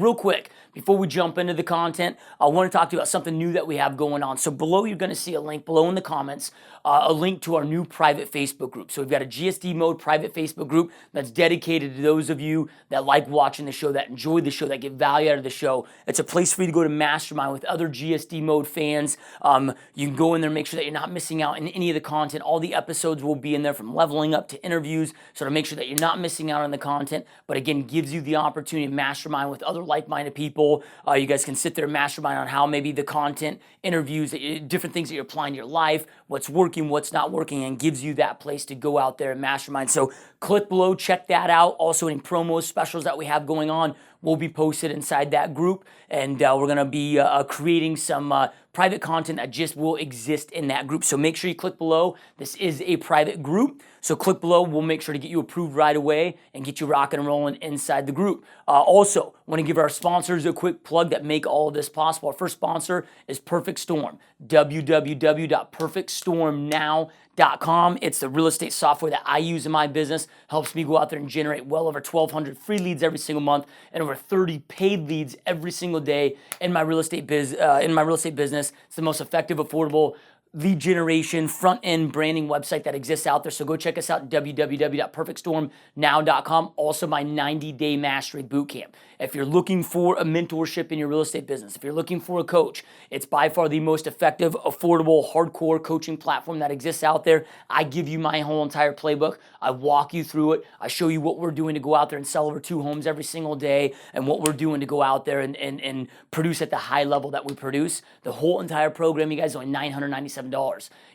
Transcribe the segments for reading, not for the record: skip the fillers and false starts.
real quick, before we jump into the content, I want to talk to you about something new that we have going on. So below, you're going to see a link below in the comments, a link to our new private Facebook group. So we've got a GSD Mode private Facebook group that's dedicated to those of you that like watching the show, that enjoy the show, that get value out of the show. It's a place for you to go to mastermind with other GSD Mode fans. You can go in there, make sure that you're not missing out on any of the content. All the episodes will be in there from leveling up to interviews, so to make sure that you're not missing out on the content, but again, gives you the opportunity to mastermind with other like-minded people. You guys can sit there and mastermind on how maybe the content, interviews, different things that you're applying to your life, what's working, what's not working, and gives you that place to go out there and mastermind. So click below, check that out. Also, any promos, specials that we have going on will be posted inside that group, and we're going to be creating some private content that just will exist in that group. So make sure you click below. This is a private group, so click below. We'll make sure to get you approved right away and get you rocking and rolling inside the group. Also, want to give our sponsors a quick plug that make all of this possible. Our first sponsor is Perfect Storm, www.perfectstormnow.com. It's the real estate software that I use in my business. Helps me go out there and generate well over 1,200 free leads every single month and over 30 paid leads every single day in my real estate business. It's the most effective, affordable lead generation, front-end branding website that exists out there. So go check us out, www.perfectstormnow.com. Also, my 90-day mastery bootcamp. If you're looking for a mentorship in your real estate business, if you're looking for a coach, it's by far the most effective, affordable, hardcore coaching platform that exists out there. I give you my whole entire playbook. I walk you through it. I show you what we're doing to go out there and sell over 2 homes every single day, and what we're doing to go out there and produce at the high level that we produce. The whole entire program, you guys, is only $997.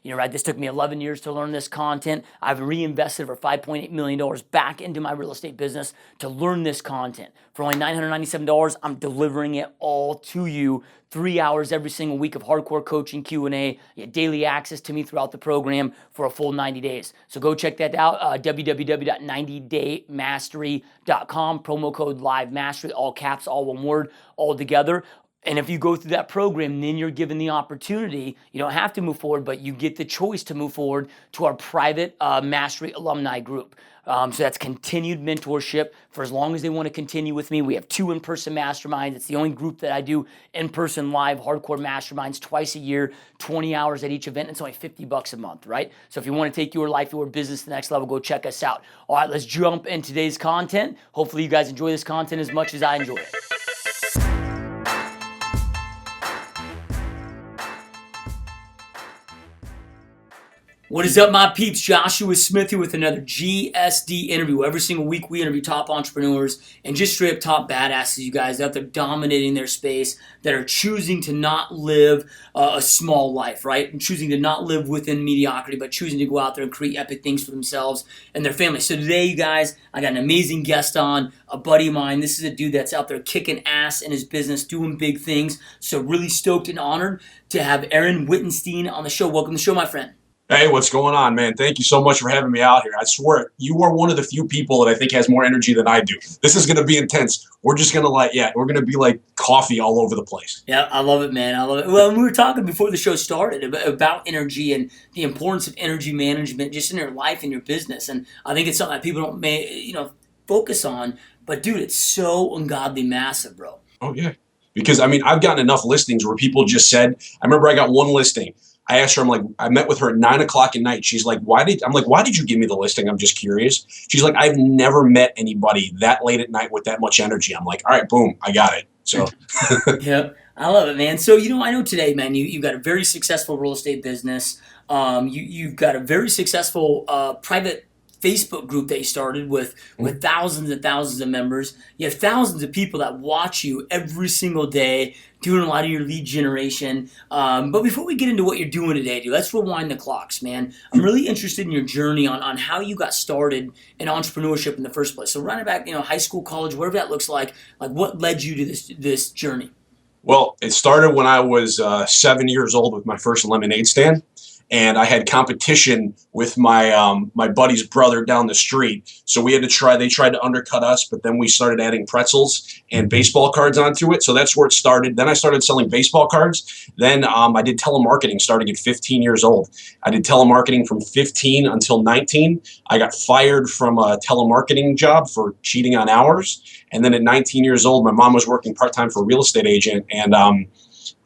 You know, right? This took me 11 years to learn this content. I've reinvested over $5.8 million back into my real estate business to learn this content. For only $997, I'm delivering it all to you. 3 hours every single week of hardcore coaching, Q&A, you get daily access to me throughout the program for a full 90 days. So go check that out, www.90daymastery.com, promo code LIVEMASTERY, all caps, all one word, all together. And if you go through that program, then you're given the opportunity, you don't have to move forward, but you get the choice to move forward to our private Mastery alumni group. So that's continued mentorship for as long as they want to continue with me. We have 2 in-person masterminds. It's the only group that I do in-person live hardcore masterminds twice a year, 20 hours at each event. It's only $50 a month, right? So if you want to take your life, your business to the next level, go check us out. All right, let's jump in today's content. Hopefully you guys enjoy this content as much as I enjoy it. What is up, my peeps? Joshua Smith here with another GSD interview. Every single week we interview top entrepreneurs and just straight up top badasses, you guys out there dominating their space, that are choosing to not live a small life, right? And choosing to not live within mediocrity, but choosing to go out there and create epic things for themselves and their family. So today, you guys, I got an amazing guest on, a buddy of mine. This is a dude that's out there kicking ass in his business, doing big things. So really stoked and honored to have Aaron Wittenstein on the show. Welcome to the show, my friend. Hey, what's going on, man? Thank you so much for having me out here. I swear, you are one of the few people that I think has more energy than I do. This is going to be intense. We're just going to we're going to be like coffee all over the place. Yeah, I love it, man. I love it. Well, we were talking before the show started about energy and the importance of energy management just in your life and your business. And I think it's something that people don't, focus on. But, dude, it's so ungodly massive, bro. Oh, yeah. Because, I mean, I've gotten enough listings where people just said, I remember I got one listing. I asked her, I'm like, I met with her at 9 o'clock at night. She's like, why did you give me the listing? I'm just curious. She's like, I've never met anybody that late at night with that much energy. I'm like, all right, boom, I got it. So yeah, I love it, man. So, I know today, man, you've got a very successful real estate business. You've got a very successful private Facebook group that you started with thousands and thousands of members. You have thousands of people that watch you every single day, doing a lot of your lead generation. But before we get into what you're doing today, dude, let's rewind the clocks, man. I'm really interested in your journey on how you got started in entrepreneurship in the first place. So run it back, high school, college, whatever that looks like what led you to this journey? Well, it started when I was 7 years old with my first lemonade stand. and I had competition with my buddy's brother down the street. So we had to try. They tried to undercut us, but then we started adding pretzels and baseball cards onto it. So that's where it started. Then I started selling baseball cards. Then I did telemarketing starting at 15 years old. I did telemarketing from 15 until 19. I got fired from a telemarketing job for cheating on hours. And then at 19 years old, my mom was working part-time for a real estate agent, and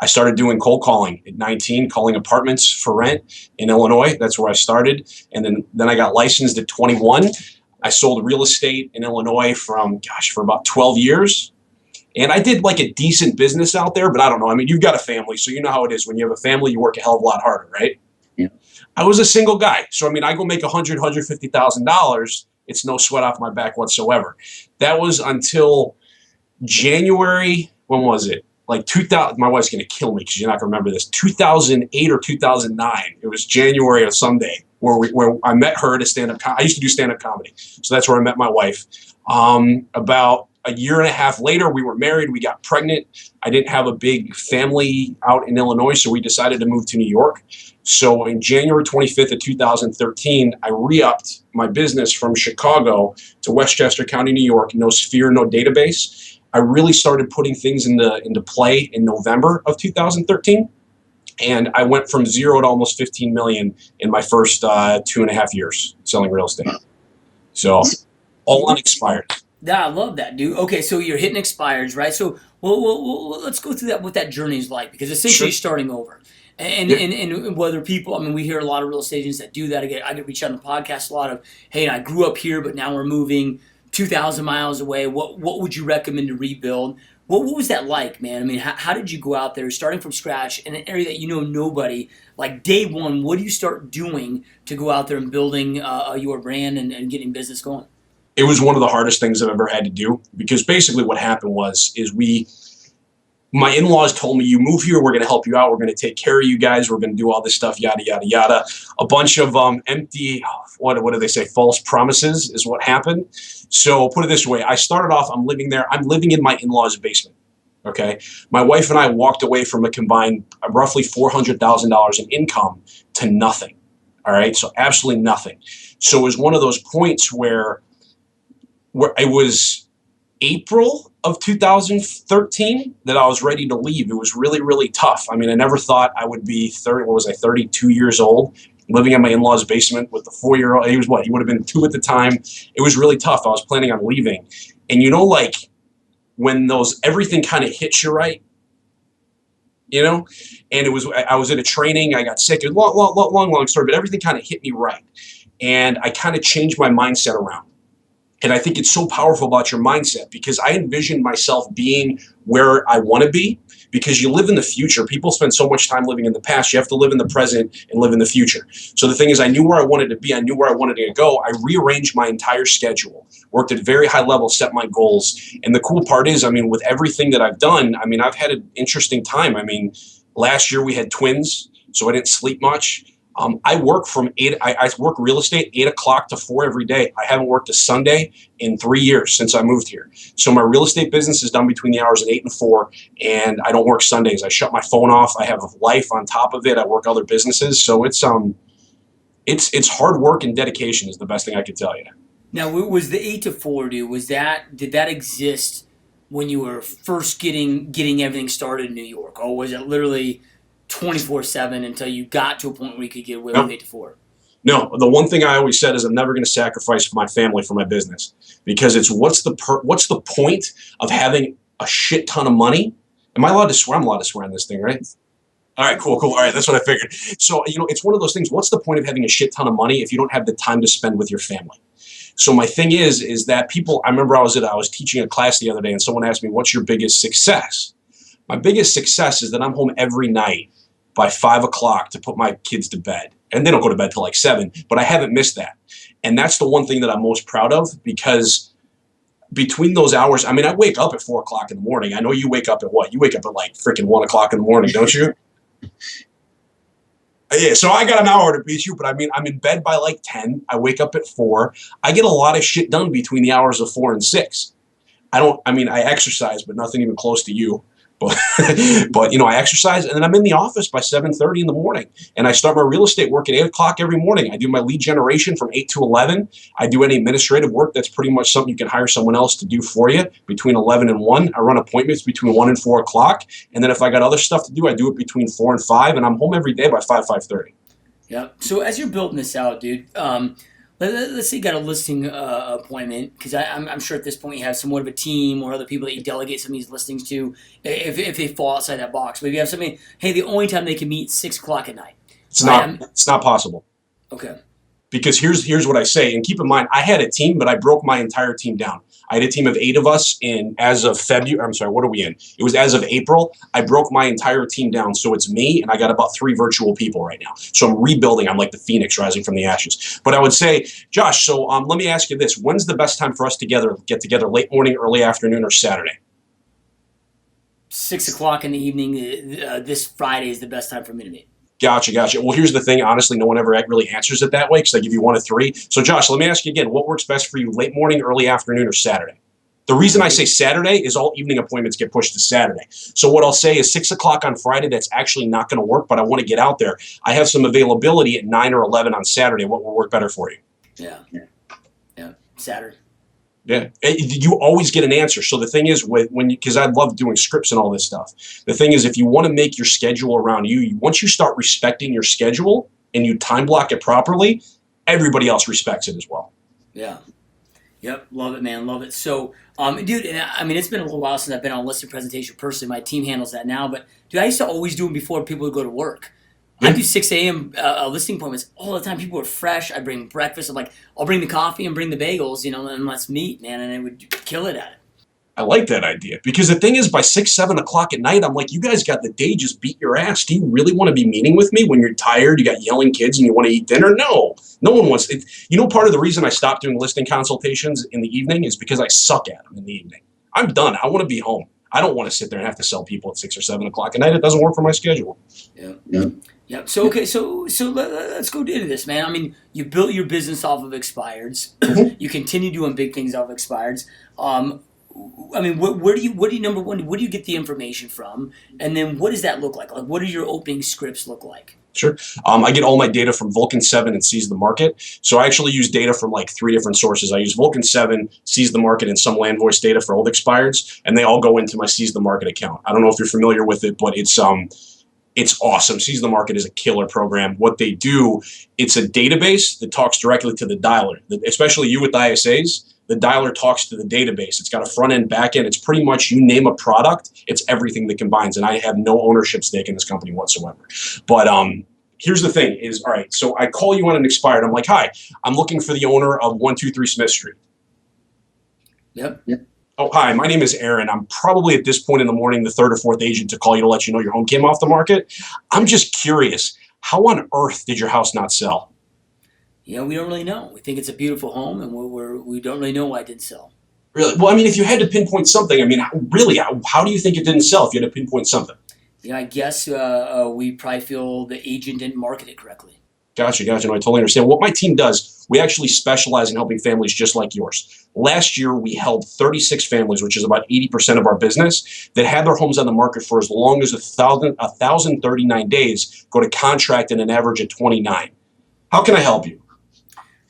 I started doing cold calling at 19, calling apartments for rent in Illinois. That's where I started. And then I got licensed at 21. I sold real estate in Illinois for about 12 years. And I did like a decent business out there, but I don't know. I mean, you've got a family, so you know how it is. When you have a family, you work a hell of a lot harder, right? Yeah. I was a single guy. So, I mean, I go make $150,000. It's no sweat off my back whatsoever. That was until January. When was it? Like 2000, my wife's going to kill me because you're not going to remember this, 2008 or 2009. It was January or Sunday where I met her at a stand-up. I used to do stand-up comedy. So that's where I met my wife. About a year and a half later, we were married. We got pregnant. I didn't have a big family out in Illinois, so we decided to move to New York. So in January 25th of 2013, I re-upped my business from Chicago to Westchester County, New York. No Sphere, no database. I really started putting things into play in November of 2013. And I went from 0 to almost 15 million in my first 2.5 years selling real estate. So all unexpired. Yeah, I love that, dude. Okay, so you're hitting expireds, right? So well, let's go through that, what that journey is like, because essentially you're starting over. And whether people, I mean, we hear a lot of real estate agents that do that. I get reached out on the podcast a lot of, hey, I grew up here, but now we're moving 2,000 miles away. What would you recommend to rebuild? What was that like, man? I mean, how did you go out there starting from scratch in an area that you know nobody? Like day one, what do you start doing to go out there and building your brand and getting business going? It was one of the hardest things I've ever had to do, because basically what happened is my in-laws told me, you move here, we're going to help you out, we're going to take care of you guys, we're going to do all this stuff, yada, yada, yada. A bunch of empty, what do they say, false promises is what happened. So put it this way, I started off, I'm living there, I'm living in my in-laws' basement, okay? My wife and I walked away from a combined roughly $400,000 in income to nothing, all right? So absolutely nothing. So it was one of those points where it was April of 2013 that I was ready to leave. It was really, really tough. I mean, I never thought I would be 32 years old, living in my in-laws' basement with the 4-year-old. He would have been 2 at the time. It was really tough. I was planning on leaving. And you know, like when everything kind of hits you right, you know, and I was at a training, I got sick. It was long story, but everything kind of hit me right. And I kind of changed my mindset around. And I think it's so powerful about your mindset, because I envisioned myself being where I want to be, because you live in the future. People spend so much time living in the past. You have to live in the present and live in the future. So the thing is, I knew where I wanted to be. I knew where I wanted to go. I rearranged my entire schedule, worked at very high level, set my goals. And the cool part is, I mean, with everything that I've done, I mean, I've had an interesting time. I mean, last year we had twins, so I didn't sleep much. I work I work real estate 8 o'clock to 4 every day. I haven't worked a Sunday in 3 years since I moved here. So my real estate business is done between the hours of 8 and 4, and I don't work Sundays. I shut my phone off. I have a life on top of it. I work other businesses. So it's hard work and dedication is the best thing I could tell you. Now, was the 8 to 4, dude, did that exist when you were first getting everything started in New York? Or was it literally 24/7 until you got to a point where you could get away with 8 to 4? No, the one thing I always said is I'm never going to sacrifice my family for my business, because it's what's the point of having a shit ton of money? Am I allowed to swear? I'm allowed to swear on this thing, right? All right, cool. All right, that's what I figured. So, you know, it's one of those things. What's the point of having a shit ton of money if you don't have the time to spend with your family? So my thing is that people, I remember I was teaching a class the other day, and someone asked me, what's your biggest success? My biggest success is that I'm home every night by 5 o'clock to put my kids to bed. And they don't go to bed till like 7, but I haven't missed that. And that's the one thing that I'm most proud of, because between those hours, I mean, I wake up at 4 o'clock in the morning. I know you wake up at what? You wake up at like freaking 1 o'clock in the morning, don't you? Yeah, so I got an hour to beat you, but I mean, I'm in bed by like 10. I wake up at 4. I get a lot of shit done between the hours of 4 and 6. I exercise, but nothing even close to you. But, but I exercise, and then I'm in the office by 7:30 in the morning, and I start my real estate work at 8 o'clock every morning. I do my lead generation from 8 to 11. I do any administrative work. That's pretty much something you can hire someone else to do for you between 11 and 1. I run appointments between 1 and 4 o'clock. And then if I got other stuff to do, I do it between 4 and 5, and I'm home every day by 5:30. Yeah. So as you're building this out, dude, let's say you got a listing appointment, because I'm sure at this point you have somewhat of a team or other people that you delegate some of these listings to if they fall outside that box. But if you have somebody, hey, the only time they can meet 6 o'clock at night. It's not possible. Okay. Because here's what I say, and keep in mind, I had a team, but I broke my entire team down. I had a team of 8 of us as of February. I'm sorry, what are we in? It was as of April. I broke my entire team down, so it's me, and I got about 3 virtual people right now. So I'm rebuilding. I'm like the phoenix rising from the ashes. But I would say, Josh, so let me ask you this. When's the best time for us to get together, late morning, early afternoon, or Saturday? 6 o'clock in the evening this Friday is the best time for me to meet. Gotcha. Well, here's the thing. Honestly, no one ever really answers it that way because I give you 1 of 3. So, Josh, let me ask you again. What works best for you, late morning, early afternoon, or Saturday? The reason I say Saturday is all evening appointments get pushed to Saturday. So what I'll say is 6 o'clock on Friday, that's actually not going to work, but I want to get out there. I have some availability at 9 or 11 on Saturday. What will work better for you? Yeah. Saturday. Yeah, you always get an answer. So the thing is, because I love doing scripts and all this stuff. The thing is, if you want to make your schedule around you, once you start respecting your schedule and you time block it properly, everybody else respects it as well. Yeah. Yep. Love it, man. Love it. So, dude, and I mean, it's been a little while since I've been on a listing presentation personally. My team handles that now, but dude, I used to always do them before people would go to work. I do 6 a.m. Listing appointments all the time. People are fresh. I bring breakfast. I'm like, I'll bring the coffee and bring the bagels, and let's meet, man. And I would kill it at it. I like that idea because the thing is, by 6, 7 o'clock at night, I'm like, you guys got the day, just beat your ass. Do you really want to be meeting with me when you're tired, you got yelling kids, and you want to eat dinner? No one wants it. Part of the reason I stopped doing listing consultations in the evening is because I suck at them in the evening. I'm done. I want to be home. I don't want to sit there and have to sell people at 6 or 7 o'clock at night. It doesn't work for my schedule. Yeah. So okay. So let's go into this, man. I mean, you built your business off of expireds. You continue doing big things off of expireds. I mean, where do you number one? Where do you get the information from? And then what does that look like? Like, what do your opening scripts look like? Sure. I get all my data from Vulcan 7 and Seize the Market. So I actually use data from like 3 different sources. I use Vulcan 7, Seize the Market, and some land voice data for old expireds, and they all go into my Seize the Market account. I don't know if you're familiar with it, but it's awesome. Seize the Market is a killer program. What they do, it's a database that talks directly to the dialer, especially you with the ISAs. The dialer talks to the database. It's got a front end, back end. It's pretty much, you name a product, it's everything that combines. And I have no ownership stake in this company whatsoever. But here's the thing is, all right, so I call you on an expired. I'm like, hi, I'm looking for the owner of 123 Smith Street. Yep. Oh, hi, my name is Aaron. I'm probably at this point in the morning the 3rd or 4th agent to call you to let you know your home came off the market. I'm just curious, how on earth did your house not sell? We don't really know. We think it's a beautiful home, and we don't really know why it didn't sell. Really? Well, I mean, if you had to pinpoint something, I mean, really, how do you think it didn't sell if you had to pinpoint something? I guess we probably feel the agent didn't market it correctly. Gotcha. No, I totally understand. What my team does, we actually specialize in helping families just like yours. Last year, we helped 36 families, which is about 80% of our business, that had their homes on the market for as long as 1,039 days, go to contract in an average of 29. How can I help you?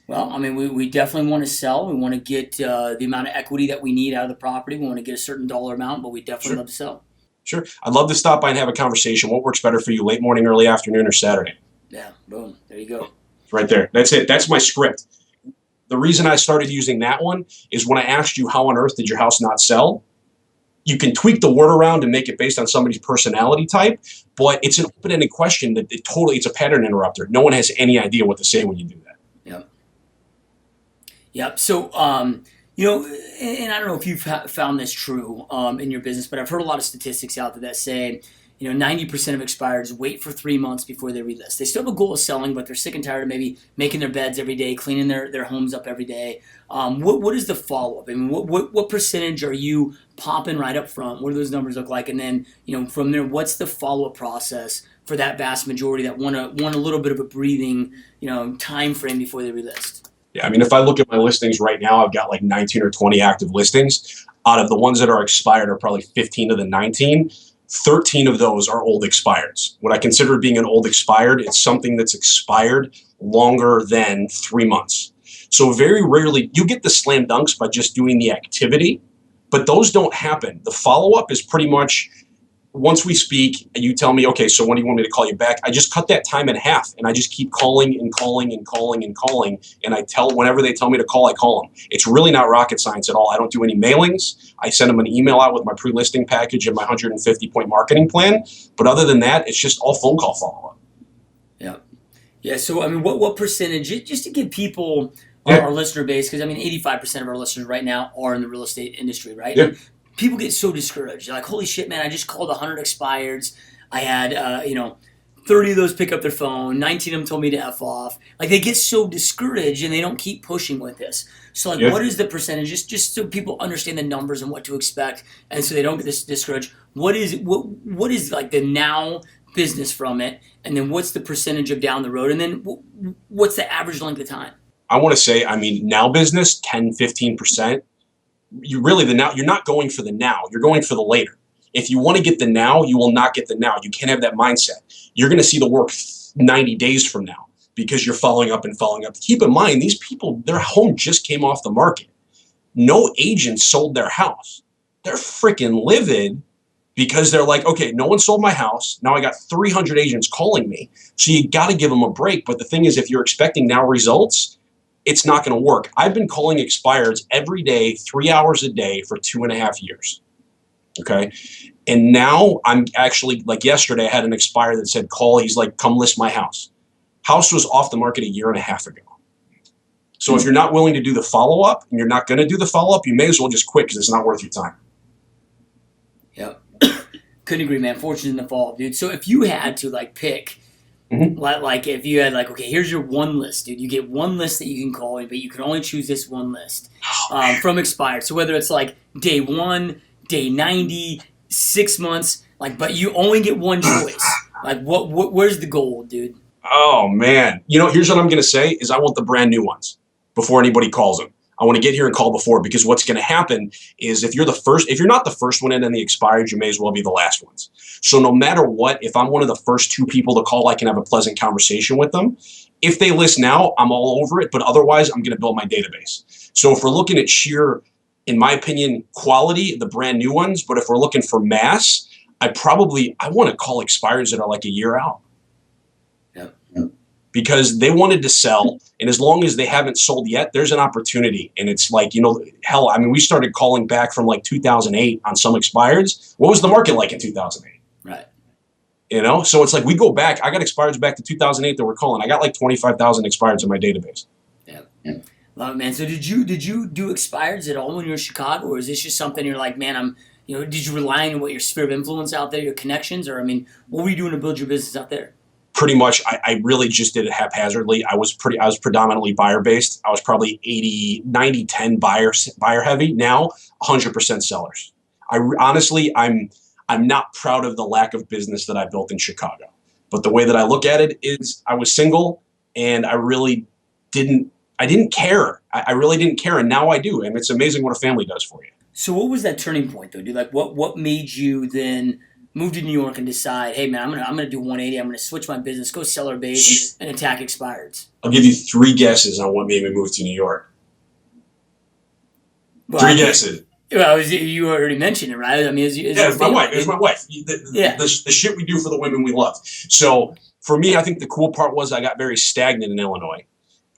Well, I mean, we definitely want to sell. We want to get the amount of equity that we need out of the property. We want to get a certain dollar amount, but we definitely love to sell. Sure. I'd love to stop by and have a conversation. What works better for you, late morning, early afternoon, or Saturday? Yeah, boom. There you go. Right there. That's it. That's my script. The reason I started using that one is when I asked you how on earth did your house not sell, you can tweak the word around and make it based on somebody's personality type, but it's an open-ended question that it's a pattern interrupter. No one has any idea what to say when you do that. Yep. So, and I don't know if you've found this true in your business, but I've heard a lot of statistics out there that say, 90% of expireds wait for 3 months before they relist. They still have a goal of selling, but they're sick and tired of maybe making their beds every day, cleaning their homes up every day. What is the follow-up? I mean, what percentage are you popping right up front? What do those numbers look like? And then, from there, what's the follow-up process for that vast majority that want a little bit of a breathing, time frame before they relist? Yeah, I mean, if I look at my listings right now, I've got like 19 or 20 active listings. Out of the ones that are expired are probably 15 of the 19. 13 of those are old expireds. What I consider being an old expired, it's something that's expired longer than 3 months. So very rarely, you get the slam dunks by just doing the activity, but those don't happen. The follow-up is pretty much, once we speak, and you tell me, okay, so when do you want me to call you back? I just cut that time in half, and I just keep calling and calling and calling and calling, and I tell, whenever they tell me to call, I call them. It's really not rocket science at all. I don't do any mailings. I send them an email out with my pre-listing package and my 150-point marketing plan, but other than that, it's just all phone call follow-up. Yeah. Yeah, so, I mean, what percentage, just to give people our listener base, because, I mean, 85% of our listeners right now are in the real estate industry, right? Yeah. People get so discouraged. They're like, holy shit, man, I just called 100 expireds. I had, 30 of those pick up their phone. 19 of them told me to F off. Like, they get so discouraged and they don't keep pushing with this. So, like, what is the percentage? Just so people understand the numbers and what to expect and so they don't get this discouraged. What is like the now business from it? And then what's the percentage of down the road? And then what's the average length of time? I want to say, I mean, now business, 10, 15%. You really, the now, you're not going for the now, you're going for the later. If you want to get the now, you will not get the now. You can't have that mindset. You're going to see the work 90 days from now because you're following up and following up. Keep in mind, these people, their home just came off the market. No agent sold their house. They're freaking livid because they're like, okay, no one sold my house. Now I got 300 agents calling me. So you got to give them a break. But the thing is, if you're expecting now results, it's not going to work. I've been calling expireds every day, 3 hours a day for 2.5 years. Okay. And now I'm actually, like yesterday, I had an expired that said, call. He's like, come list my house. House was off the market 1.5 years ago. So if you're not willing to do the follow-up and you're not going to do the follow-up, you may as well just quit because it's not worth your time. Yep. Couldn't agree, man. Fortune's in the fall, dude. So if you had to like pick, like if you had like, okay, here's your one list, dude. You get one list that you can call, but you can only choose this one list from expired. So whether it's like day 1, day 90, 6 months, like, but you only get one choice. Like, where's the goal, dude? Oh man, here's what I'm gonna say is I want the brand new ones before anybody calls them. I want to get here and call before, because what's going to happen is if you're not the first one in the expired, you may as well be the last ones. So no matter what, if I'm one of the first 2 people to call, I can have a pleasant conversation with them. If they list now, I'm all over it, but otherwise I'm going to build my database. So if we're looking at sheer, in my opinion, quality, the brand new ones, but if we're looking for mass, I want to call expireds that are like 1 year out. Because they wanted to sell, and as long as they haven't sold yet, there's an opportunity. And it's like, hell, I mean, we started calling back from like 2008 on some expireds. What was the market like in 2008? Right. So it's like we go back. I got expireds back to 2008 that we're calling. I got like 25,000 expireds in my database. Yeah. Love it, man. So did you do expireds at all when you were in Chicago, or is this just something you're like, man, did you rely on what your sphere of influence out there, your connections, or what were you doing to build your business out there? Pretty much, I really just did it haphazardly. I was predominantly buyer based. I was probably 90-10 buyer heavy. Now 100% sellers. Honestly, I'm not proud of the lack of business that I built in Chicago. But the way that I look at it is I was single and I didn't care. I really didn't care. And now I do. And it's amazing what a family does for you. So what was that turning point though, dude? Like what made you then move to New York and decide, hey man, I'm gonna do 180. I'm gonna switch my business, go seller base, and attack expireds? I'll give you 3 guesses on what made me move to New York. Well, 3 guesses. Well, you already mentioned it, right? I mean, it's my wife. It's my wife. The shit we do for the women we love. So for me, I think the cool part was I got very stagnant in Illinois.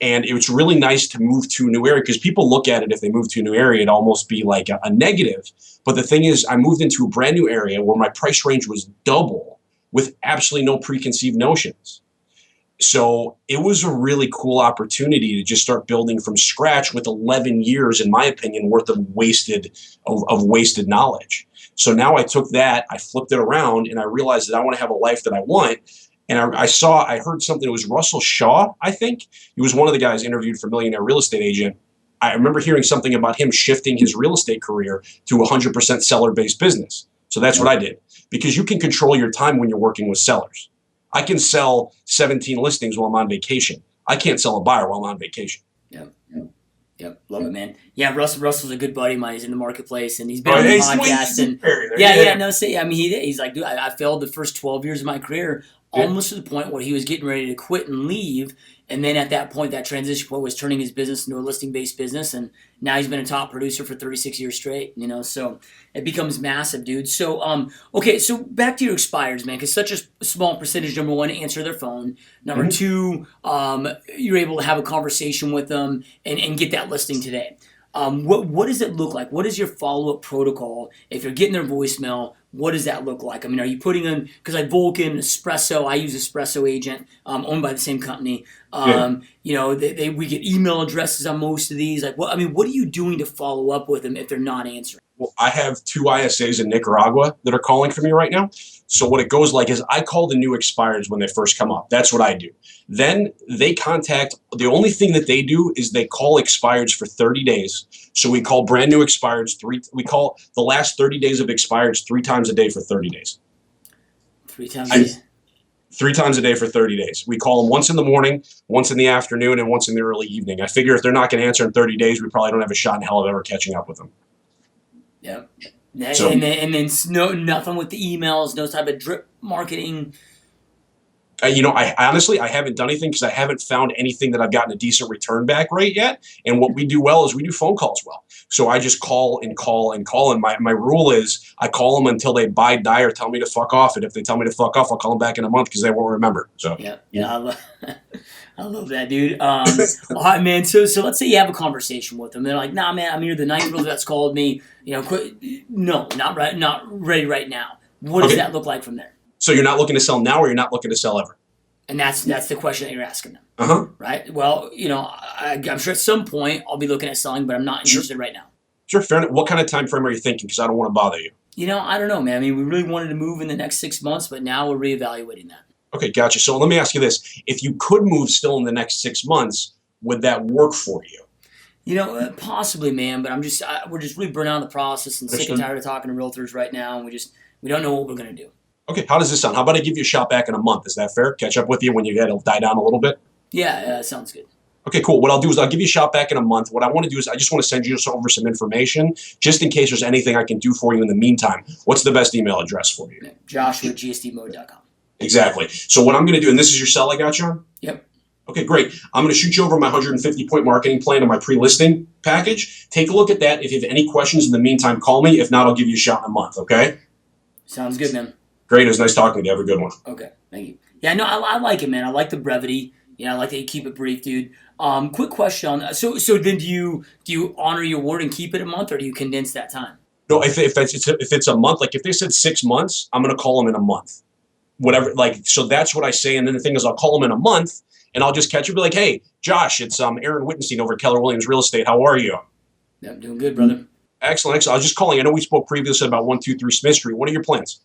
And it was really nice to move to a new area, because people look at it, if they move to a new area, it'd almost be like a negative. But the thing is, I moved into a brand new area where my price range was double with absolutely no preconceived notions. So it was a really cool opportunity to just start building from scratch with 11 years, in my opinion, worth of wasted knowledge. So now I took that, I flipped it around, and I realized that I want to have a life that I want. And I heard something. It was Russell Shaw, I think. He was one of the guys interviewed for Millionaire Real Estate Agent. I remember hearing something about him shifting his real estate career to 100% seller-based business. So that's what I did, because you can control your time when you're working with sellers. I can sell 17 listings while I'm on vacation. I can't sell a buyer while I'm on vacation. Yeah. Yep, love it, man. Yeah, Russell's a good buddy of mine. He's in the marketplace, and he's been Oh, on the hey, podcast. And yeah. no, say, I mean, he's like, dude, I failed the first 12 years of my career, Yeah. almost to the point where he was getting ready to quit and leave. And then at that point, that transition point was turning his business into a listing-based business, and now he's been a top producer for 36 years straight. So it becomes massive, dude. So okay, so back to your expireds, man, because such a small percentage, number one, answer their phone. Number two, you're able to have a conversation with them and get that listing today. What does it look like? What is your follow-up protocol if you're getting their voicemail? What does that look like? I mean, are you putting in, because like Vulcan, Espresso, I use Espresso Agent, owned by the same company. We get email addresses on most of these. Like, what are you doing to follow up with them if they're not answering? Well, I have 2 ISAs in Nicaragua that are calling for me right now. So what it goes like is I call the new expireds when they first come up. That's what I do. Then they contact, the only thing that they do is they call expireds for 30 days. So we call brand new expireds we call the last 30 days of expireds 3 times a day for 30 days. 3 times a day? 3 times a day for 30 days. We call them once in the morning, once in the afternoon, and once in the early evening. I figure if they're not going to answer in 30 days, we probably don't have a shot in hell of ever catching up with them. Yep. And then nothing with the emails, no type of drip marketing. I honestly haven't done anything because I haven't found anything that I've gotten a decent return back rate yet. And what we do well is we do phone calls well. So I just call and call and call. And my rule is I call them until they buy, die, or tell me to fuck off. And if they tell me to fuck off, I'll call them back in a month because they won't remember. So yeah. I love that, dude. All right, man. So let's say you have a conversation with them. They're like, nah, man, I'm here the ninth realtor that's called me. Quit. No, not ready right now. What does that look like from there? So you're not looking to sell now, or you're not looking to sell ever? And that's the question that you're asking them. Uh-huh. Right? Well, I'm sure at some point I'll be looking at selling, but I'm not interested right now. Sure, fair enough. What kind of time frame are you thinking? Because I don't want to bother you. I don't know, man. I mean, we really wanted to move in the next 6 months, but now we're reevaluating that. Okay, gotcha. So let me ask you this. If you could move still in the next 6 months, would that work for you? Possibly, man, but we're just really burnt out of the process and sick and tired of talking to realtors right now, and we don't know what we're going to do. Okay, how does this sound? How about I give you a shot back in a month? Is that fair? Catch up with you when you it'll die down a little bit? Yeah, sounds good. Okay, cool. What I'll do is I'll give you a shot back in a month. What I want to do is I just want to send you over some information just in case there's anything I can do for you in the meantime. What's the best email address for you? Joshua at GSDmode.com. Exactly. So what I'm going to do, and this is your cell I got you on? Yep. Okay, great. I'm going to shoot you over my 150-point marketing plan and my pre-listing package. Take a look at that. If you have any questions in the meantime, call me. If not, I'll give you a shot in a month, okay? Sounds good, man. Great. It was nice talking to you. Have a good one. Okay, thank you. Yeah, no, I like it, man. I like the brevity. I like that you keep it brief, dude. Quick question on so then do you honor your word and keep it a month, or do you condense that time? No, if it's a month, like if they said 6 months, I'm going to call them in a month. Whatever, so that's what I say. And then the thing is, I'll call them in a month, and I'll just catch you, be like, hey, Josh, it's Aaron Wittenstein over at Keller Williams Real Estate. How are you? Yeah, I'm doing good, brother. Excellent. I was just calling. I know we spoke previously about 123 Smith Street. What are your plans?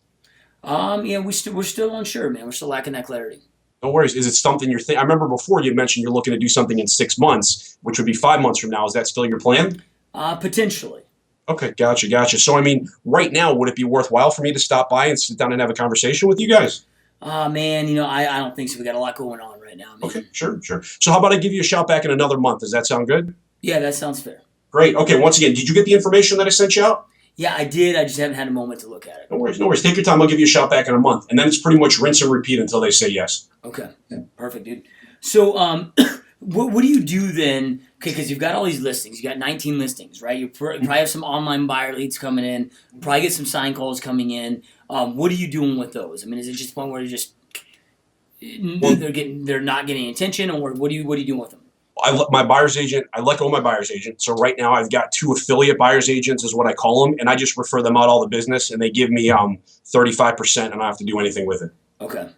We're still unsure, man. We're still lacking that clarity. No worries. Is it something you're thinking? I remember before you mentioned you're looking to do something in 6 months, which would be 5 months from now. Is that still your plan? Potentially. Okay, gotcha. So, I mean, right now, would it be worthwhile for me to stop by and sit down and have a conversation with you guys? Man, I don't think so. We got a lot going on right now, man. Okay, sure. So how about I give you a shout back in another month? Does that sound good? Yeah, that sounds fair. Great. Okay, once again, did you get the information that I sent you out? Yeah, I did. I just haven't had a moment to look at it. No worries. Take your time. I'll give you a shout back in a month. And then it's pretty much rinse and repeat until they say yes. Okay. Perfect, dude. So, what do you do then? Okay, because you've got all these listings. You got 19 listings, right? You probably have some online buyer leads coming in. Probably get some sign calls coming in. What are you doing with those? I mean, is it just one where you're just they're not getting attention, or what are you doing with them? I let my buyer's agent. I let go of my buyer's agent. So right now I've got 2 affiliate buyer's agents, is what I call them, and I just refer them out all the business, and they give me 35%, and I don't have to do anything with it. Okay.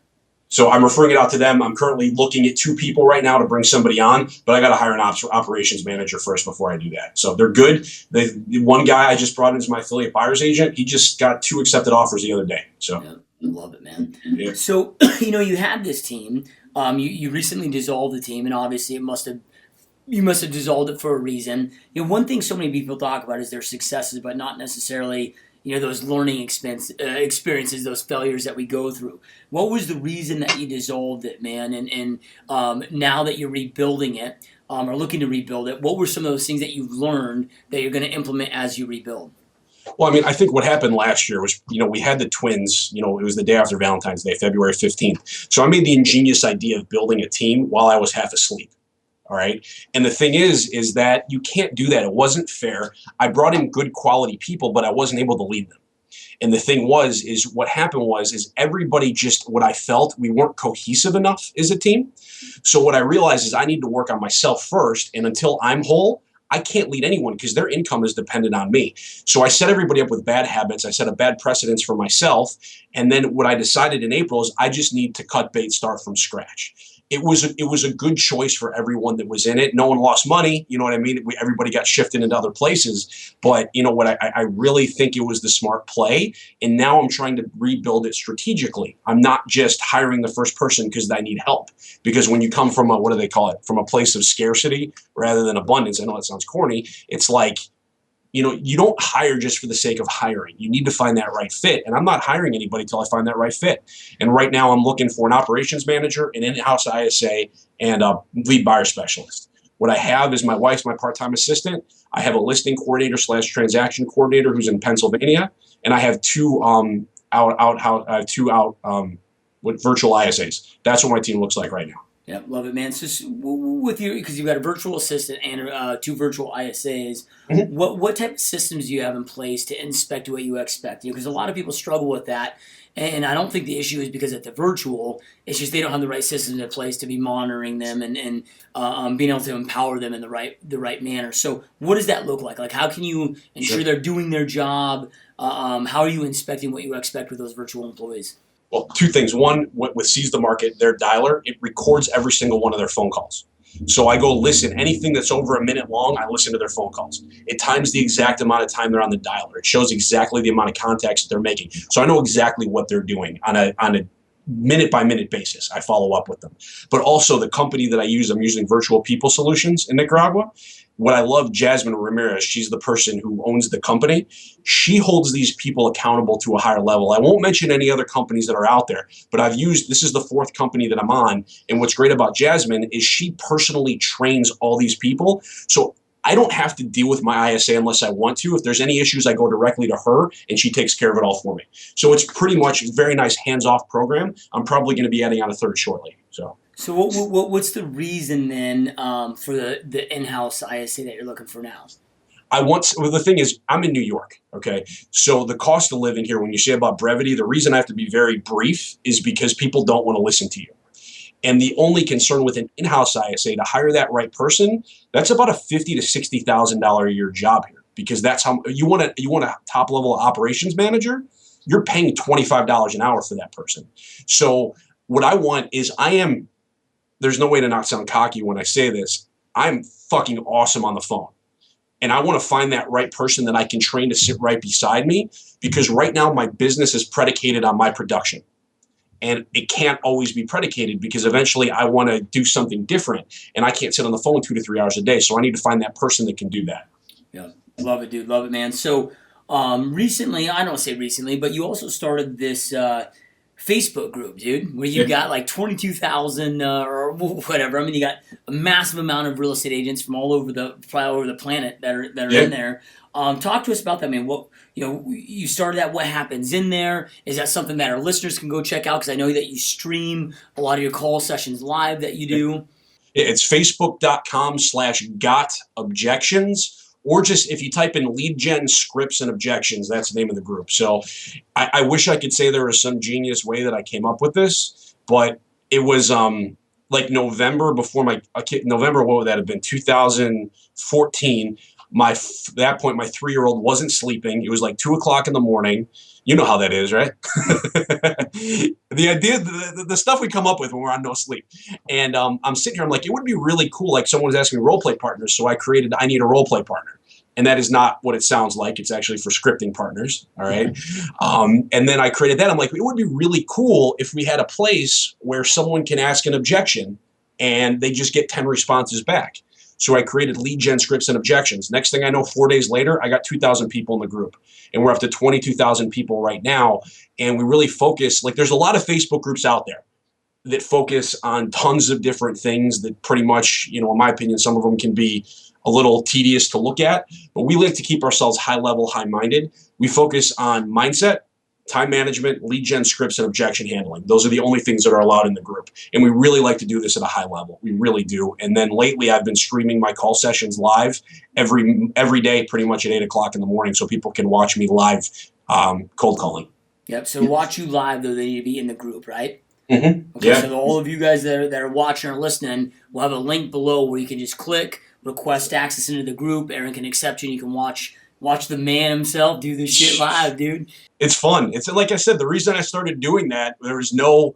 So I'm referring it out to them. I'm currently looking at 2 people right now to bring somebody on, but I got to hire an operations manager first before I do that. So they're good. The one guy I just brought in as my affiliate buyer's agent. He just got 2 accepted offers the other day. So yeah, I love it, man. Yeah. So you had this team. You recently dissolved the team, and obviously you must have dissolved it for a reason. One thing so many people talk about is their successes, but not necessarily those learning experiences, those failures that we go through. What was the reason that you dissolved it, man? And now that you're rebuilding it, are looking to rebuild it, what were some of those things that you've learned that you're going to implement as you rebuild? Well, I mean, I think what happened last year was, we had the twins, it was the day after Valentine's Day, February 15th. So I made the ingenious idea of building a team while I was half asleep. All right. And the thing is that you can't do that. It wasn't fair. I brought in good quality people, but I wasn't able to lead them. And the thing is what happened is everybody just, what I felt, we weren't cohesive enough as a team. So what I realized is I need to work on myself first. And until I'm whole, I can't lead anyone because their income is dependent on me. So I set everybody up with bad habits. I set a bad precedence for myself. And then what I decided in April is I just need to cut bait, start from scratch. It was a good choice for everyone that was in it. No one lost money. You know what I mean? Everybody got shifted into other places. But you know what? I really think it was the smart play. And now I'm trying to rebuild it strategically. I'm not just hiring the first person because I need help. Because when you come from what do they call it? From a place of scarcity rather than abundance. I know that sounds corny. It's like, you don't hire just for the sake of hiring. You need to find that right fit. And I'm not hiring anybody till I find that right fit. And right now I'm looking for an operations manager, an in-house ISA, and a lead buyer specialist. What I have is my wife's my part-time assistant. I have a listing coordinator / transaction coordinator who's in Pennsylvania. And I have two with virtual ISAs. That's what my team looks like right now. Yeah, love it, man. So with you, because you've got a virtual assistant and 2 virtual ISAs, Mm-hmm. what type of systems do you have in place to inspect what you expect? Because a lot of people struggle with that, and I don't think the issue is because it's virtual. It's just they don't have the right systems in place to be monitoring them and being able to empower them in the right manner. So what does that look like? Like, how can you ensure they're doing their job? How are you inspecting what you expect with those virtual employees? Well, 2 things. One, with Seize the Market, their dialer, it records every single one of their phone calls. So I go listen. Anything that's over a minute long, I listen to their phone calls. It times the exact amount of time they're on the dialer. It shows exactly the amount of contacts that they're making. So I know exactly what they're doing on a minute-by-minute basis. I follow up with them. But also the company that I'm using Virtual People Solutions in Nicaragua. What I love, Jasmine Ramirez, she's the person who owns the company. She holds these people accountable to a higher level. I won't mention any other companies that are out there, but this is the 4th company that I'm on. And what's great about Jasmine is she personally trains all these people. So I don't have to deal with my ISA unless I want to. If there's any issues, I go directly to her and she takes care of it all for me. So it's pretty much a very nice hands-off program. I'm probably going to be adding on a 3rd shortly. So what's the reason then for the in-house ISA that you're looking for now? The thing is, I'm in New York, okay? So the cost of living here, when you say about brevity, the reason I have to be very brief is because people don't want to listen to you. And the only concern with an in-house ISA, to hire that right person, that's about a $50,000 to $60,000 a year job here, because that's how you want a top-level operations manager. You're paying $25 an hour for that person. So what I want is there's no way to not sound cocky when I say this. I'm fucking awesome on the phone. And I want to find that right person that I can train to sit right beside me, because right now my business is predicated on my production. And it can't always be predicated because eventually I want to do something different. And I can't sit on the phone 2 to 3 hours a day. So I need to find that person that can do that. Yeah, love it, dude. Love it, man. So recently, I don't say recently, but you also started this Facebook group, dude, where you got like 22,000 or whatever. I mean, you got a massive amount of real estate agents from all over the planet that are in there. Talk to us about that, man. What you started that. What happens in there? Is that something that our listeners can go check out? Because I know that you stream a lot of your call sessions live that you do. It's facebook.com/gotobjections. Or just if you type in lead gen scripts and objections, that's the name of the group. So I wish I could say there was some genius way that I came up with this, but it was like November November, what would that have been? 2014. That point, my 3-year-old wasn't sleeping. It was like 2:00 in the morning. You know how that is, right? The idea, the stuff we come up with when we're on no sleep. And I'm sitting here, I'm like, it would be really cool. Like someone was asking me role play partners. So I need a role play partner. And that is not what it sounds like. It's actually for scripting partners. All right. And then I created that. I'm like, it would be really cool if we had a place where someone can ask an objection and they just get 10 responses back. So I created lead gen scripts and objections. Next thing I know, 4 days later, I got 2,000 people in the group. And we're up to 22,000 people right now. And we really focus, like there's a lot of Facebook groups out there that focus on tons of different things that pretty much, in my opinion, some of them can be a little tedious to look at, but we like to keep ourselves high level, high minded. We focus on mindset, time management, lead gen scripts, and objection handling. Those are the only things that are allowed in the group. And we really like to do this at a high level. We really do. And then lately I've been streaming my call sessions live every day, pretty much at 8 o'clock in the morning, so people can watch me live cold calling. Yep. So watch you live, though, they need to be in the group, right? Mm-hmm. Okay, Yeah. so all of you guys that are watching or listening, we'll have a link below where you can just click, request access into the group. Aaron can accept you, and you can watch the man himself do this shit live, dude. It's fun. It's like I said, the reason I started doing that, there was no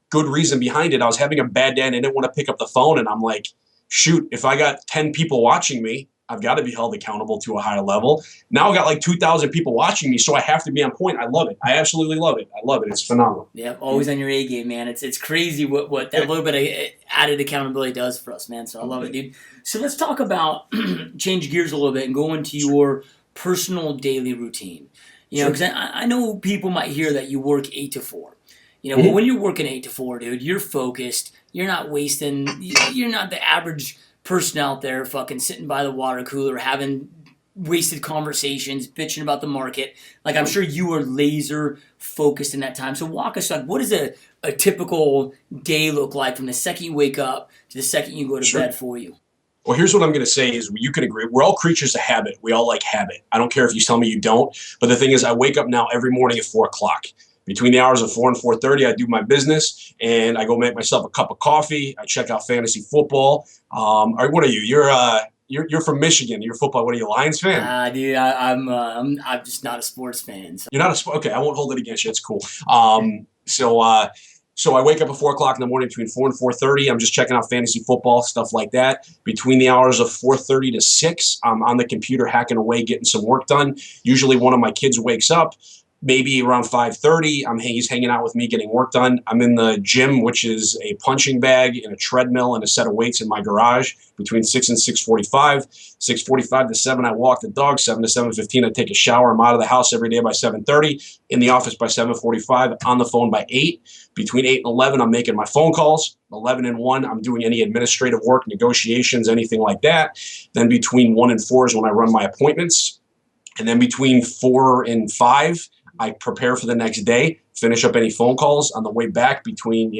good reason behind it. I was having a bad day and I didn't want to pick up the phone. And I'm like, shoot, if I got 10 people watching me, I've got to be held accountable to a higher level. Now I've got like 2,000 people watching me, so I have to be on point. I love it. I absolutely love it. I love it. It's phenomenal. Yeah, always on your A game, man. It's crazy what that little bit of added accountability does for us, man. So I love it, dude. So let's talk about change gears a little bit and go into your personal daily routine. Because I know people might hear that you work 8 to 4. But when you're working 8 to 4, dude, you're focused. You're not wasting. You're not the average person out there fucking sitting by the water cooler having wasted conversations, bitching about the market. Like, I'm sure you are laser focused in that time. So walk us through, what does a typical day look like from the second you wake up to the second you go to bed for you? Well, here's what I'm going to say is you can agree. We're all creatures of habit. We all like habit. I don't care if you tell me you don't. But the thing is, I wake up now every morning at 4 o'clock. Between the hours of 4 and 4:30, I do my business, and I go make myself a cup of coffee. I check out fantasy football. What are you? You're from Michigan. You're football. What are you, Lions fan? Dude, I'm just not a sports fan. So. You're not a sport. Okay, I won't hold it against you. It's cool. So I wake up at 4 o'clock in the morning between 4 and 4:30. I'm just checking out fantasy football, stuff like that. Between the hours of 4:30 to 6, I'm on the computer hacking away, getting some work done. Usually one of my kids wakes up. Maybe around 5:30, he's hanging out with me getting work done. I'm in the gym, which is a punching bag and a treadmill and a set of weights in my garage between 6 and 6:45. 6:45 to 7, I walk the dog. 7 to 7:15, I take a shower. I'm out of the house every day by 7:30, in the office by 7:45, on the phone by 8. Between 8 and 11, I'm making my phone calls. 11 and 1, I'm doing any administrative work, negotiations, anything like that. Then between 1 and 4 is when I run my appointments. And then between 4 and 5, I prepare for the next day, finish up any phone calls on the way back between,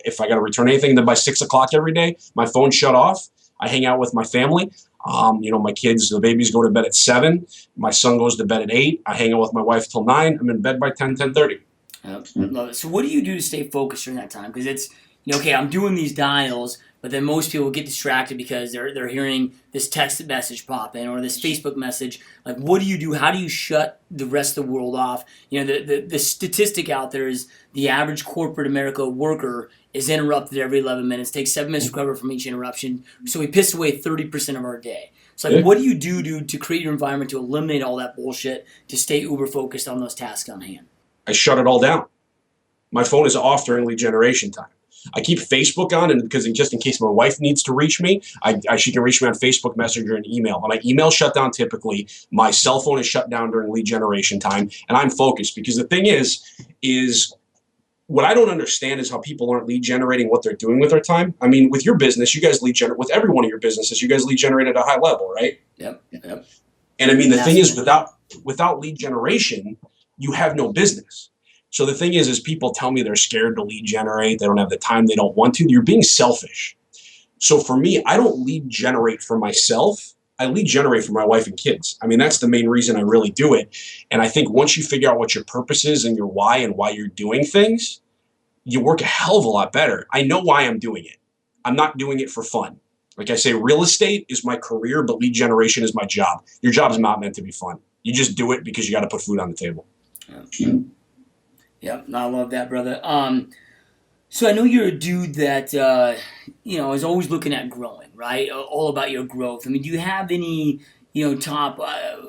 if I got to return anything. Then by 6 o'clock every day, my phone's shut off. I hang out with my family. My kids, the babies go to bed at 7. My son goes to bed at 8. I hang out with my wife till 9. I'm in bed by 10:30. I love it. So what do you do to stay focused during that time? Because it's, okay, I'm doing these dials, but then most people get distracted because they're hearing this text message pop in or this Facebook message. Like, what do you do? How do you shut the rest of the world off? The statistic out there is the average corporate America worker is interrupted every 11 minutes, takes 7 minutes to recover from each interruption. So we piss away 30% of our day. So what do you do to create your environment to eliminate all that bullshit, to stay uber focused on those tasks on hand? I shut it all down. My phone is off during lead generation time. I keep Facebook on, and because just in case my wife needs to reach me, she can reach me on Facebook Messenger and email. But my email shut down typically. My cell phone is shut down during lead generation time, and I'm focused. Because the thing is what I don't understand is how people aren't lead generating what they're doing with their time. I mean, with your business, you guys lead generate. With every one of your businesses, you guys lead generate at a high level, right? Yep. And I mean, the thing is, without lead generation, you have no business. So the thing is people tell me they're scared to lead generate. They don't have the time. They don't want to. You're being selfish. So for me, I don't lead generate for myself. I lead generate for my wife and kids. I mean, that's the main reason I really do it. And I think once you figure out what your purpose is and your why and why you're doing things, you work a hell of a lot better. I know why I'm doing it. I'm not doing it for fun. Like I say, real estate is my career, but lead generation is my job. Your job is not meant to be fun. You just do it because you got to put food on the table. Yep, I love that, brother. So I know you're a dude that is always looking at growing, right? All about your growth. I mean, do you have any top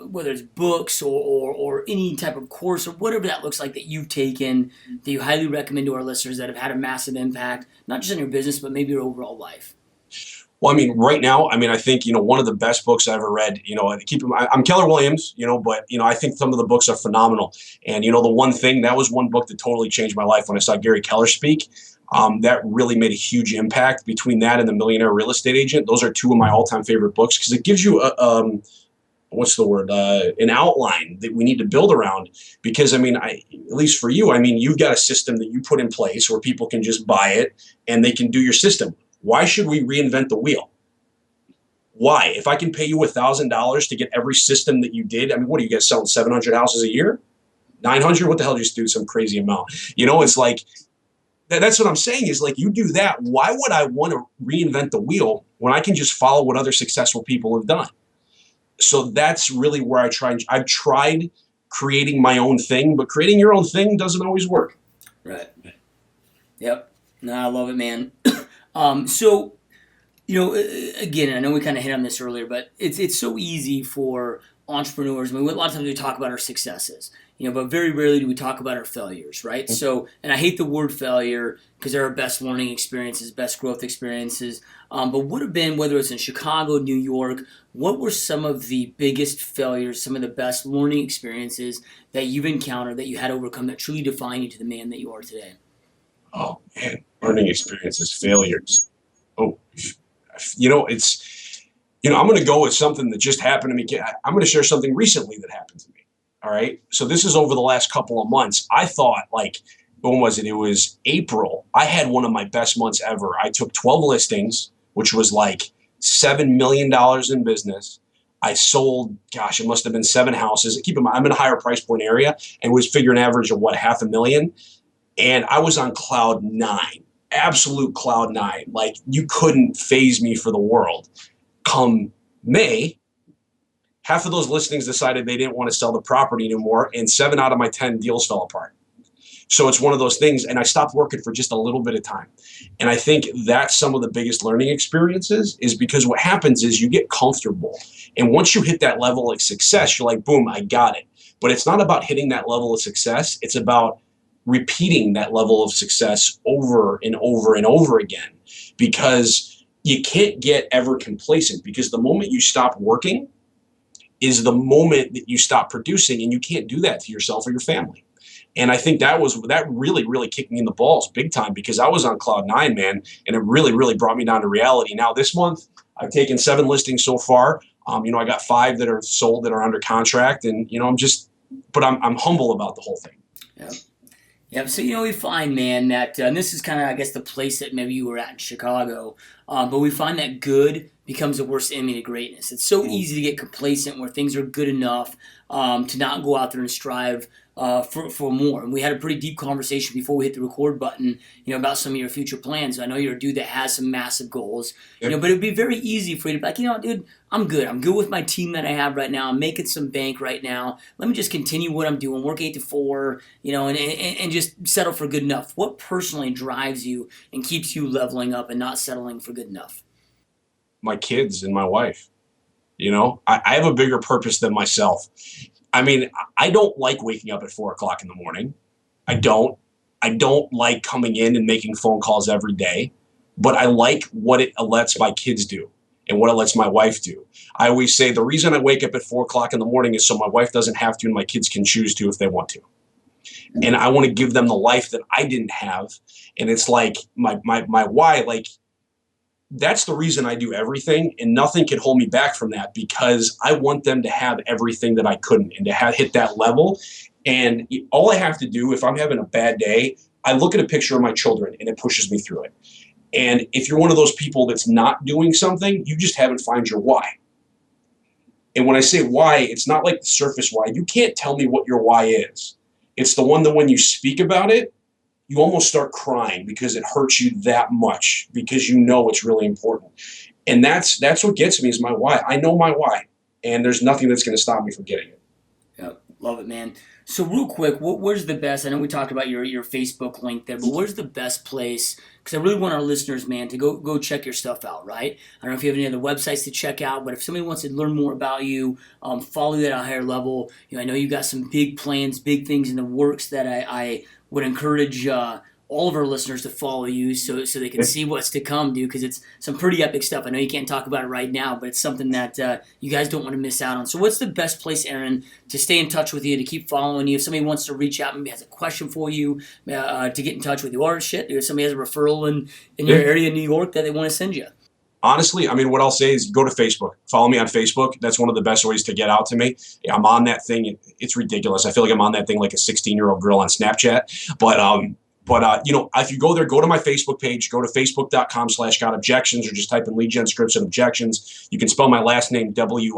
whether it's books or any type of course or whatever that looks like that you've taken that you highly recommend to our listeners that have had a massive impact, not just on your business but maybe your overall life? Well, I mean, right now, I think, one of the best books I ever read, I'm Keller Williams, but, I think some of the books are phenomenal. And, the one thing, that was one book that totally changed my life when I saw Gary Keller speak. That really made a huge impact. Between that and The Millionaire Real Estate Agent, those are two of my all-time favorite books because it gives you an outline that we need to build around. Because I mean, at least for you, I mean, you've got a system that you put in place where people can just buy it and they can do your system. Why should we reinvent the wheel? Why? If I can pay you $1,000 to get every system that you did, I mean, what are you guys selling 700 houses a year? 900? What the hell? Just do some crazy amount. It's like, that's what I'm saying is like, you do that. Why would I want to reinvent the wheel when I can just follow what other successful people have done? So that's really where I've tried creating my own thing, but creating your own thing doesn't always work. Right. Yep. No, I love it, man. So, again, I know we kind of hit on this earlier, but it's so easy for entrepreneurs. I mean, a lot of times we talk about our successes, but very rarely do we talk about our failures, right? So, and I hate the word failure because they're our best learning experiences, best growth experiences. But what have been, whether it's in Chicago, New York, what were some of the biggest failures, some of the best learning experiences that you've encountered that you had to overcome that truly define you to the man that you are today? Oh, man. Learning experiences, failures. Oh, I'm going to go with something that just happened to me. I'm going to share something recently that happened to me. All right. So this is over the last couple of months. I thought when was it? It was April. I had one of my best months ever. I took 12 listings, which was like $7 million in business. I sold, it must have been 7 houses. Keep in mind, I'm in a higher price point area and was figuring an average of $500,000. And I was on cloud 9, absolute cloud 9. Like you couldn't phase me for the world. Come May, half of those listings decided they didn't want to sell the property anymore, and 7 out of my 10 deals fell apart. So it's one of those things, and I stopped working for just a little bit of time. And I think that's some of the biggest learning experiences is because what happens is you get comfortable. And once you hit that level of success, you're like, boom, I got it. But it's not about hitting that level of success. It's about repeating that level of success over and over and over again, because you can't get ever complacent, because the moment you stop working is the moment that you stop producing, and you can't do that to yourself or your family. And I think that really, really kicked me in the balls big time, because I was on cloud 9, man, and it really, really brought me down to reality. Now this month, I've taken 7 listings so far. I got 5 that are sold that are under contract, and I'm humble about the whole thing. Yeah. Yeah, so we find, man, that and this is kind of, I guess, the place that maybe you were at in Chicago, but we find that good becomes the worst enemy to greatness. It's so easy to get complacent where things are good enough to not go out there and strive for more. And we had a pretty deep conversation before we hit the record button, about some of your future plans. I know you're a dude that has some massive goals, but it'd be very easy for you to be like, dude, I'm good. I'm good with my team that I have right now. I'm making some bank right now. Let me just continue what I'm doing, work 8 to 4, and just settle for good enough. What personally drives you and keeps you leveling up and not settling for good enough? My kids and my wife. I have a bigger purpose than myself. I mean, I don't like waking up at 4 o'clock in the morning. I don't like coming in and making phone calls every day, but I like what it lets my kids do and what it lets my wife do. I always say the reason I wake up at 4 o'clock in the morning is so my wife doesn't have to and my kids can choose to if they want to. And I want to give them the life that I didn't have. And it's like my why, like, that's the reason I do everything, and nothing can hold me back from that, because I want them to have everything that I couldn't and to hit that level. And all I have to do, if I'm having a bad day, I look at a picture of my children and it pushes me through it. And if you're one of those people that's not doing something, you just haven't found your why. And when I say why, it's not like the surface why. You can't tell me what your why is. It's the one that when you speak about it, you almost start crying because it hurts you that much, because it's really important. And that's what gets me, is my why. I know my why, and there's nothing that's going to stop me from getting it. Yeah, love it, man. So real quick, where's the best? I know we talked about your Facebook link there, but where's the best place? Because I really want our listeners, man, to go check your stuff out, right? I don't know if you have any other websites to check out, but if somebody wants to learn more about you, follow you at a higher level, I know you've got some big plans, big things in the works that I would encourage all of our listeners to follow you so they can see what's to come, dude, because it's some pretty epic stuff. I know you can't talk about it right now, but it's something that you guys don't want to miss out on. So what's the best place, Aaron, to stay in touch with you, to keep following you? If somebody wants to reach out, maybe has a question for you, to get in touch with you, or shit, if somebody has a referral in your area in New York that they want to send you. Honestly, I mean, what I'll say is go to Facebook. Follow me on Facebook. That's one of the best ways to get out to me. I'm on that thing. It's ridiculous. I feel like I'm on that thing like a 16-year-old girl on Snapchat. But you know, if you go there, go to my Facebook page, go to facebook.com/got objections, or just type in lead gen scripts and objections. You can spell my last name Wittenstein.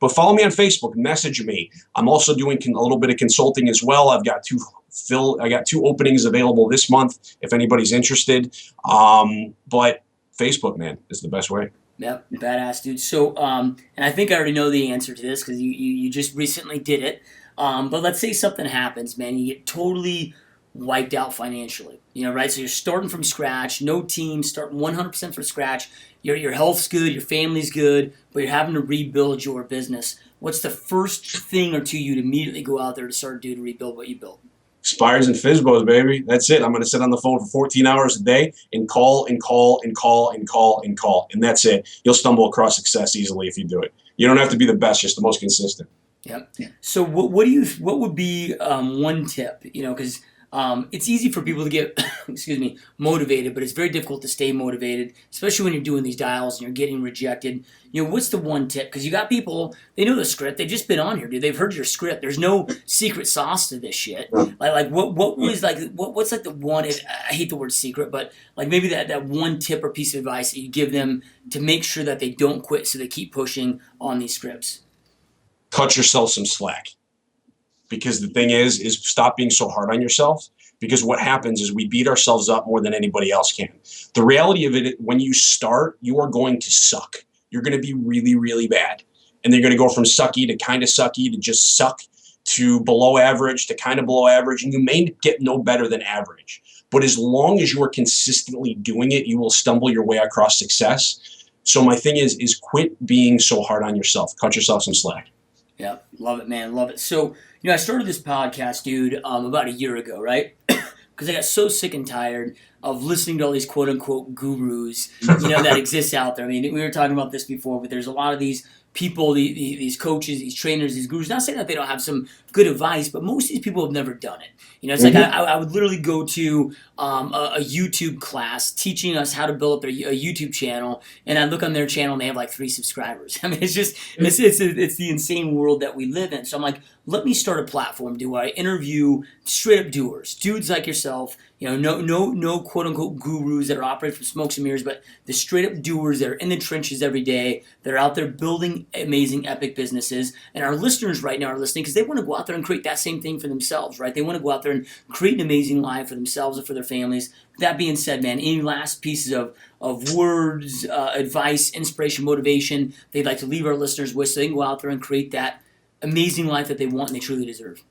But follow me on Facebook, message me. I'm also doing a little bit of consulting as well. I got two openings available this month if anybody's interested. But Facebook, man, is the best way. Yep, badass, dude. So, and I think I already know the answer to this because you just recently did it. But let's say something happens, man. You get totally wiped out financially, right? So you're starting from scratch, no team, starting 100% from scratch. Your health's good, your family's good, but you're having to rebuild your business. What's the first thing or two you'd immediately go out there to start to do to rebuild what you built? Spires and Fizbos, baby. That's it. I'm going to sit on the phone for 14 hours a day and call and call and call and call and call. And that's it. You'll stumble across success easily if you do it. You don't have to be the best, just the most consistent. Yep. So what would be one tip, because it's easy for people to get, motivated, but it's very difficult to stay motivated, especially when you're doing these dials and you're getting rejected. What's the one tip? Because you got people, they know the script. They've just been on here, dude. They've heard your script. There's no secret sauce to this shit. What's the one, I hate the word secret, but like maybe that one tip or piece of advice that you give them to make sure that they don't quit so they keep pushing on these scripts? Cut yourself some slack. Because the thing is stop being so hard on yourself, because what happens is we beat ourselves up more than anybody else can. The reality of it, when you start, you are going to suck. You're going to be really, really bad. And they're going to go from sucky to kind of sucky to just suck to below average to kind of below average. And you may get no better than average. But as long as you are consistently doing it, you will stumble your way across success. So my thing is quit being so hard on yourself. Cut yourself some slack. Yeah, love it, man. Love it. So, I started this podcast, dude, about a year ago, right? Because I got so sick and tired of listening to all these quote-unquote gurus, that exist out there. I mean, we were talking about this before, but there's a lot of these people, these coaches, these trainers, these gurus, not saying that they don't have some good advice, but most of these people have never done it. It's like I would literally go to a YouTube class teaching us how to build up a YouTube channel, and I look on their channel and they have like 3 subscribers. I mean, it's just, it's the insane world that we live in. So I'm like, let me start a platform, where I interview straight up doers, dudes like yourself, no quote unquote gurus that are operating from smokes and mirrors, but the straight up doers that are in the trenches every day, that are out there building amazing, epic businesses. And our listeners right now are listening because they want to go out there and create that same thing for themselves, right? They want to go out there and create an amazing life for themselves and for their families. With that being said, man, any last pieces of words, advice, inspiration, motivation they'd like to leave our listeners with so they can go out there and create that amazing life that they want and they truly deserve?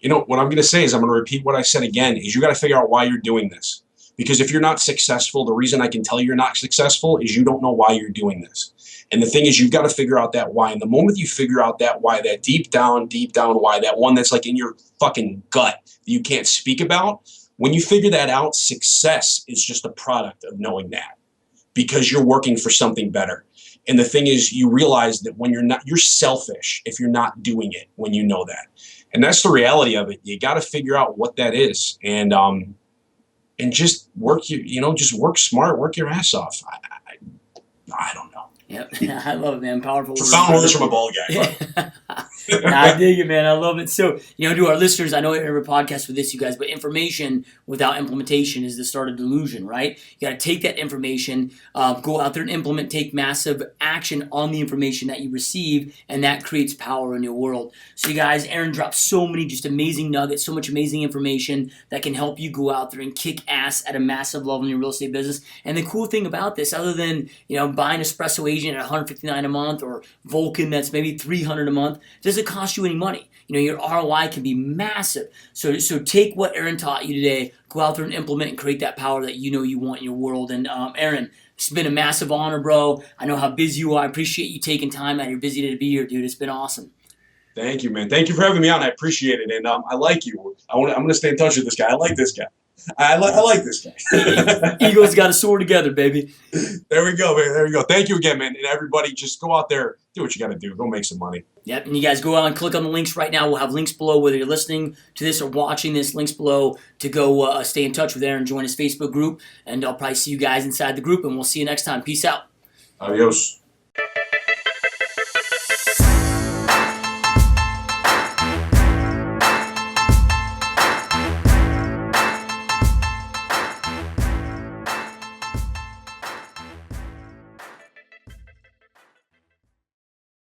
What I'm going to say is I'm going to repeat what I said again, is you got to figure out why you're doing this. Because if you're not successful, the reason I can tell you're not successful is you don't know why you're doing this. And the thing is, you've got to figure out that why. And the moment you figure out that why, that deep down why, that one that's like in your fucking gut that you can't speak about, when you figure that out, success is just a product of knowing that, because you're working for something better. And the thing is, you realize that when you're selfish if you're not doing it when you know that. And that's the reality of it. You got to figure out what that is, and just work just work smart, work your ass off. I don't know. Yep, I love it, man. Powerful words. Profound words from a bald guy. I dig it, man. I love it. So, to our listeners, I know every podcast with this, you guys, but information without implementation is the start of delusion, right? You got to take that information, go out there and implement, take massive action on the information that you receive, and that creates power in your world. So, you guys, Aaron dropped so many just amazing nuggets, so much amazing information that can help you go out there and kick ass at a massive level in your real estate business. And the cool thing about this, other than, buying Espresso Agent at $159 a month or Vulcan that's maybe $300 a month, doesn't cost you any money. Your ROI can be massive. So take what Aaron taught you today, go out there and implement and create that power that you want in your world. And Aaron, it's been a massive honor, bro. I know how busy you are. I appreciate you taking time out of your busy day to be here, dude. It's been awesome. Thank you, man. Thank you for having me on. I appreciate it, and I like you. I'm gonna stay in touch with this guy. I like this guy. I like this guy. Eagles got to soar together, baby. There we go, man. There we go. Thank you again, man. And everybody, just go out there, do what you got to do. Go make some money. Yep, and you guys go out and click on the links right now. We'll have links below, whether you're listening to this or watching this, links below to go stay in touch with Aaron, join his Facebook group, and I'll probably see you guys inside the group, and we'll see you next time. Peace out. Adios.